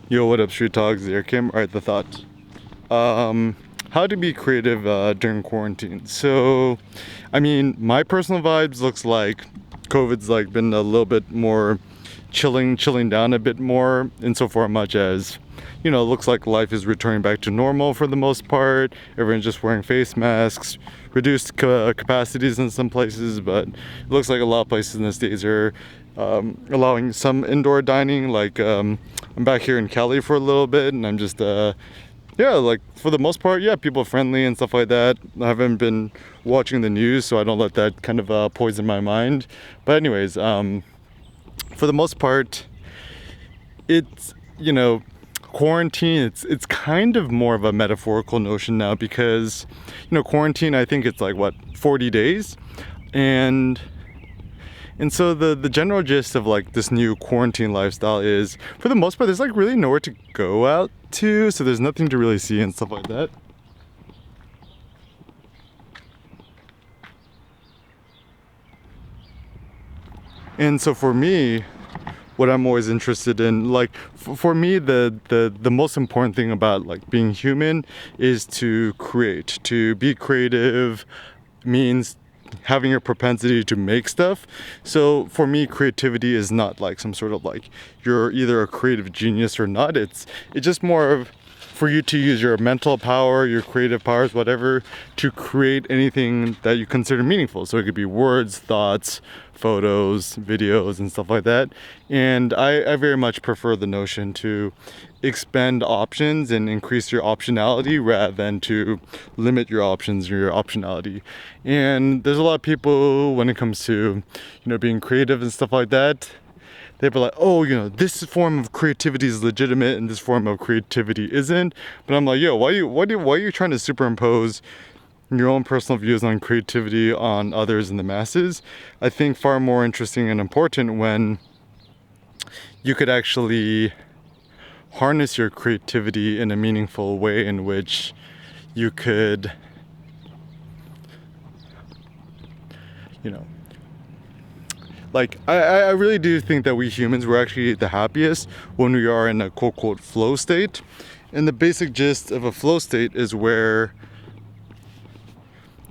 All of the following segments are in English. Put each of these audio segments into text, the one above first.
Yo, what up, Street Talks? Here, Kim. Alright, the thought. Um, how to be creative during quarantine. So, I mean, my personal vibes looks like COVID's like been a little bit more chilling down a bit more, insofar much as, it looks like life is returning back to normal for the most part. Everyone's just wearing face masks, reduced capacities in some places, but it looks like a lot of places in the States are allowing some indoor dining. Like, I'm back here in Cali for a little bit, and I'm just, yeah, like for the most part, yeah, people friendly and stuff like that. I haven't been watching the news, so I don't let that kind of poison my mind. But, anyways, for the most part, it's, quarantine, it's kind of more of a metaphorical notion now because, quarantine, I think it's like, what, 40 days? And so the general gist of like this new quarantine lifestyle is, for the most part, there's like really nowhere to go out to, so there's nothing to really see and stuff like that. And so for me, what I'm always interested in, like for me, the most important thing about like being human is to create. To be creative means having a propensity to make stuff. So for me, creativity is not like some sort of like you're either a creative genius or not. It's just more of for you to use your mental power, your creative powers, whatever, to create anything that you consider meaningful. So it could be words, thoughts, photos, videos, and stuff like that. And I very much prefer the notion to expand options and increase your optionality rather than to limit your options or your optionality. And there's a lot of people when it comes to, being creative and stuff like that, they'd be like, oh, this form of creativity is legitimate and this form of creativity isn't. But I'm like, yo, why are you trying to superimpose your own personal views on creativity on others and the masses? I think far more interesting and important when you could actually harness your creativity in a meaningful way in which you could, like, I really do think that we humans, we're actually the happiest when we are in a quote unquote flow state. And the basic gist of a flow state is where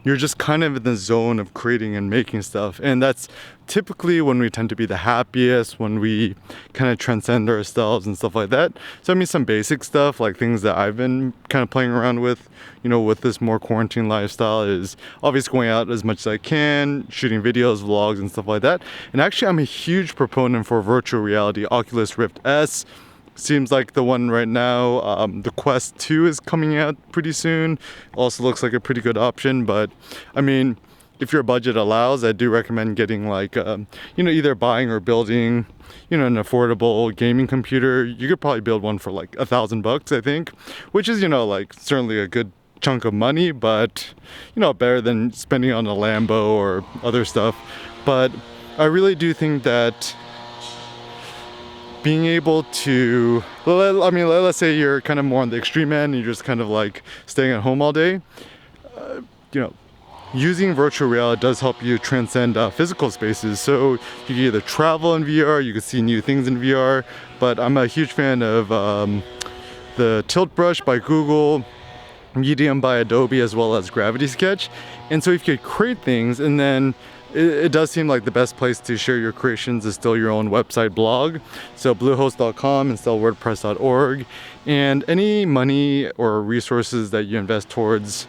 you're just kind of in the zone of creating and making stuff. And that's typically when we tend to be the happiest, when we kind of transcend ourselves and stuff like that. So I mean, some basic stuff, like things that I've been kind of playing around with, with this more quarantine lifestyle, is obviously going out as much as I can, shooting videos, vlogs, and stuff like that. And actually, I'm a huge proponent for virtual reality. Oculus Rift S seems like the one right now. The Quest 2 is coming out pretty soon. Also looks like a pretty good option. But I mean, if your budget allows, I do recommend getting like, either buying or building, an affordable gaming computer. You could probably build one for like $1,000, I think, which is, like certainly a good chunk of money, but, better than spending on a Lambo or other stuff. But I really do think that being able to, let's say you're kind of more on the extreme end and you're just kind of like staying at home all day, using virtual reality does help you transcend physical spaces. So you can either travel in VR, you can see new things in VR, but I'm a huge fan of the Tilt Brush by Google, Medium by Adobe, as well as Gravity Sketch. And so if you could create things, and then it does seem like the best place to share your creations is still your own website blog. So bluehost.com and still wordpress.org. And any money or resources that you invest towards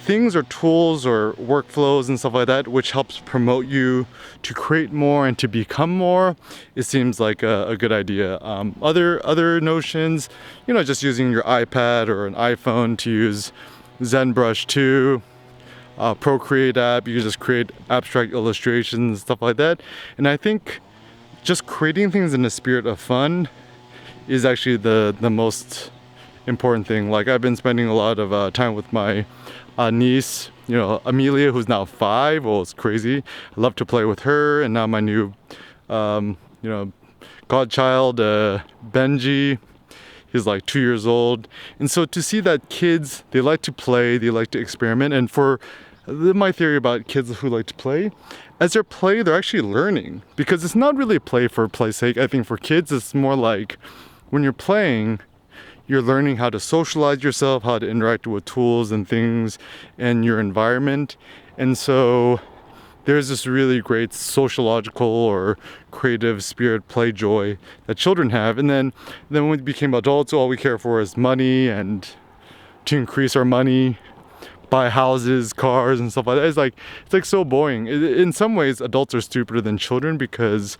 things or tools or workflows and stuff like that, which helps promote you to create more and to become more, it seems like a good idea. Other notions, just using your iPad or an iPhone to use ZenBrush 2, Procreate app, you can just create abstract illustrations and stuff like that. And I think just creating things in the spirit of fun is actually the most important thing. Like, I've been spending a lot of time with my niece, Amelia, who's now 5. Well, it's crazy. I love to play with her. And now my new, godchild, Benji. He's like 2 years old. And so to see that kids, they like to play, they like to experiment. And for my theory about kids who like to play, as they're play, they're actually learning, because it's not really play for play's sake. I think for kids, it's more like when you're playing, you're learning how to socialize yourself, how to interact with tools and things and your environment. And so there's this really great sociological or creative spirit, play, joy that children have. And then when we became adults, all we care for is money and to increase our money, buy houses, cars, and stuff like that. It's like so boring. In some ways, adults are stupider than children because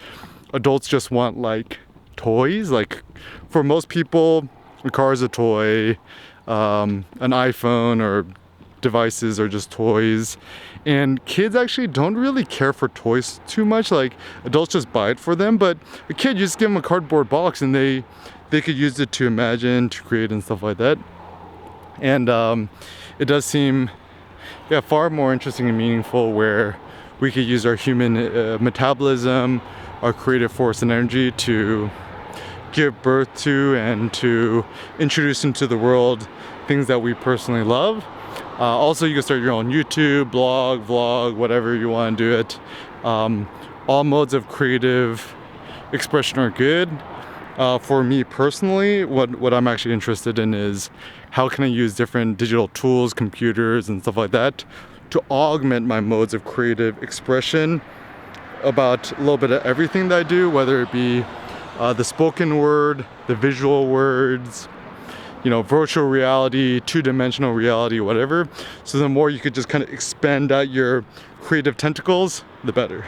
adults just want like toys. Like for most people, a car is a toy, an iPhone or devices are just toys. And kids actually don't really care for toys too much. Like adults just buy it for them, but a kid, you just give them a cardboard box and they could use it to imagine, to create and stuff like that. And it does seem far more interesting and meaningful where we could use our human metabolism, our creative force and energy to give birth to and to introduce into the world things that we personally love. Also, you can start your own YouTube, blog, vlog, whatever you want to do it. All modes of creative expression are good. For me personally, what I'm actually interested in is how can I use different digital tools, computers and stuff like that to augment my modes of creative expression about a little bit of everything that I do, whether it be the spoken word, the visual words, virtual reality, two-dimensional reality, whatever. So the more you could just kind of expand out your creative tentacles, the better.